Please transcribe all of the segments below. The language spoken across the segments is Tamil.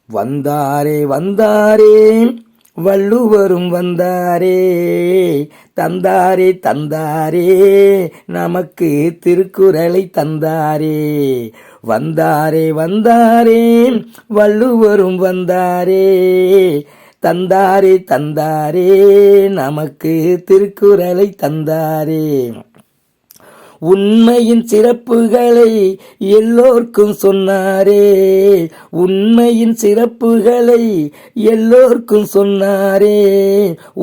வந்தாரே வந்தாரே வள்ளுவரும் வந்தாரே, தந்தாரே தந்தாரே நமக்கு திருக்குறளை தந்தாரே. வந்தாரே வந்தாரே வள்ளுவரும் வந்தாரே, தந்தாரே தந்தாரே நமக்கு திருக்குறளை தந்தாரே. உண்மையின் சிறப்புகளை எல்லோர்க்கும் சொன்னாரே, உண்மையின் சிறப்புகளை எல்லோர்க்கும் சொன்னாரே.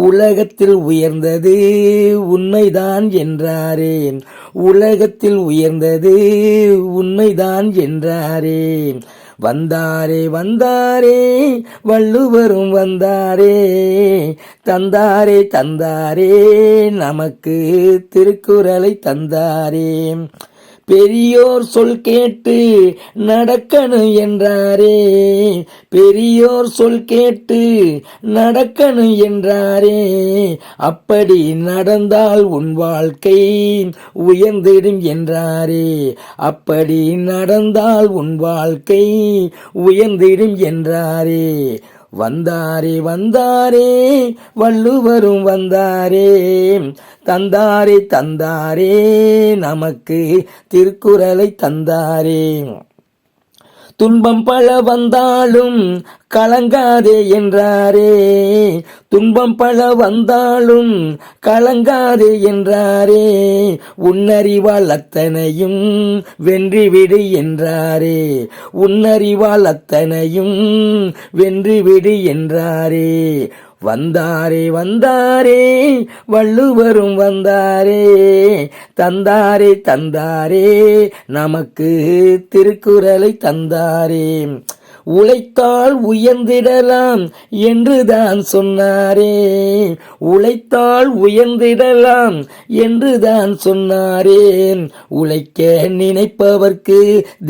உலகத்தில் உயர்ந்தது உண்மைதான் என்றாரே, உலகத்தில் உயர்ந்தது உண்மைதான் என்றாரே. வந்தாரே வந்தாரே வள்ளுவரும் வந்தாரே, தந்தாரே தந்தாரே நமக்கு திருக்குறளை தந்தாரே. பெரியோர் சொல் கேட்டு நடக்கணும் என்றாரே, பெரியோர் சொல் கேட்டு நடக்கணும் என்றாரே. அப்படி நடந்தால் உன் வாழ்க்கை உயர்ந்திடும் என்றாரே, அப்படி நடந்தால் உன் வாழ்க்கை உயர்ந்திடும் என்றாரே. வந்தாரே வந்தாரே வள்ளுவரும் வந்தாரே, தந்தாரே தந்தாரே நமக்கு திருக்குறளை தந்தாரே. துன்பம் பல வந்தாலும் கலங்காதே என்றாரே, துன்பம் பல வந்தாலும் கலங்காதே என்றாரே. உன்னறிவால் அத்தனையும் வென்றிவிடு என்றாரே, உன்னறிவால் அத்தனையும் வென்றிவிடு என்றாரே. வந்தாரே வந்தாரே வள்ளுவரும் வந்தாரே, தந்தாரே தந்தாரே நமக்கு திருக்குறளை தந்தாரே. உழைத்தால் உயர்ந்திடலாம் என்றுதான் சொன்னாரே, உழைத்தால் உயர்ந்திடலாம் என்றுதான் சொன்னாரே. உழைக்க நினைப்பவர்க்கு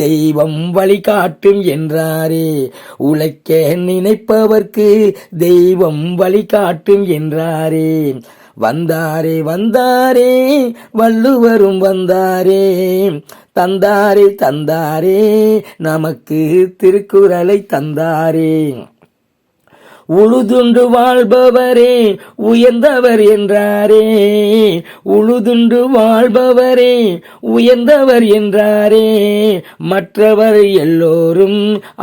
தெய்வம் வழிகாட்டும் என்றாரே, உழைக்க நினைப்பவர்க்கு தெய்வம் வழிகாட்டும் என்றாரே. வந்தாரே வந்தாரே வள்ளுவரும் வந்தாரே, தந்தாரே தந்தாரே நமக்கு திருக்குறளை தந்தாரே. உழுதுண்டு வாழ்பவரே உயர்ந்தவர் என்றாரே, உழுதுண்டு வாழ்பவரே உயர்ந்தவர் என்றாரே. மற்றவர் எல்லோரும்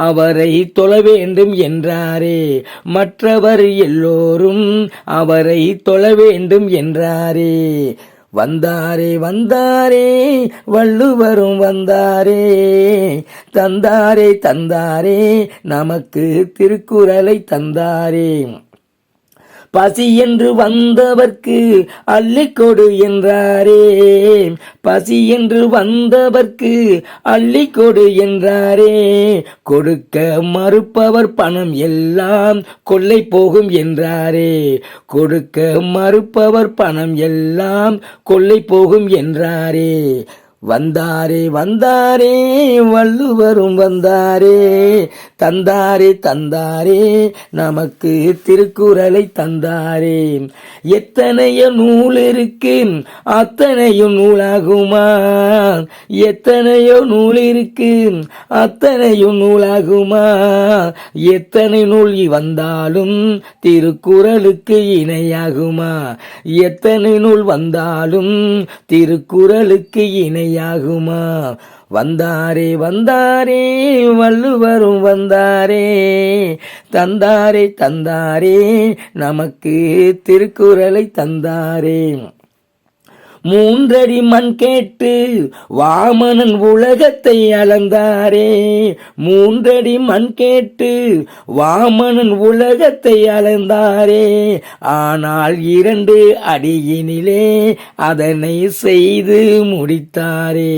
அவரை தொழ வேண்டும் என்றாரே, மற்றவர் எல்லோரும் அவரை தொழ வேண்டும் என்றாரே. வந்தாரே வந்தாரே வள்ளுவரும் வந்தாரே, தந்தாரே தந்தாரே நமக்கு திருக்குறளை தந்தாரே. பசி என்று வந்தவர்க்கு அள்ளிக்கொடு என்றாரே, பசி என்று வந்தவர்க்கு அள்ளிக்கொடு என்றாரே. கொடுக்க மறுப்பவர் பணம் எல்லாம் கொள்ளை போகும் என்றாரே, கொடுக்க மறுப்பவர் பணம் எல்லாம் கொள்ளை போகும் என்றாரே. வந்தாரே வந்தாரே வள்ளுவரும் வந்தாரே, தந்தாரே தந்தாரே நமக்கு திருக்குறளை தந்தாரே. எத்தனையோ நூல் இருக்கு அத்தனையும் நூலாகுமா, எத்தனையோ நூல் இருக்கு அத்தனையும் நூலாகுமா. எத்தனை நூல் வந்தாலும் திருக்குறளுக்கு இணையாகுமா, எத்தனை நூல் வந்தாலும் திருக்குறளுக்கு இணையாகுமா. வந்தாரே வந்தாரே வள்ளுவரும் வந்தாரே, தந்தாரே தந்தாரே நமக்கு திருக்குறளை தந்தாரே. மூன்றடி மண் கேட்டு வாமனன் உலகத்தை அளந்தாரே, மூன்றடி மண் கேட்டு வாமனன் உலகத்தை அளந்தாரே. ஆனால் 2 அடியினிலே அதனை செய்து முடித்தாரே,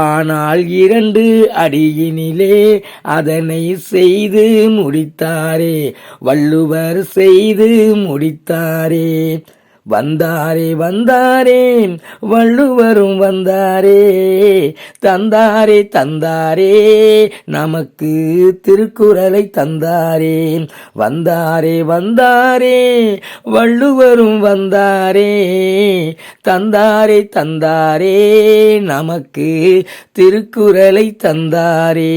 ஆனால் 2 அடியினிலே அதனை செய்து முடித்தாரே. வள்ளுவர் செய்து முடித்தாரே. வந்தாரே வந்தாரே வள்ளுவரும் வந்தாரே, தந்தாரே தந்தாரே நமக்கு திருக்குறளை தந்தாரே. வந்தாரே வந்தாரே வள்ளுவரும் வந்தாரே, தந்தாரே தந்தாரே நமக்கு திருக்குறளை தந்தாரே.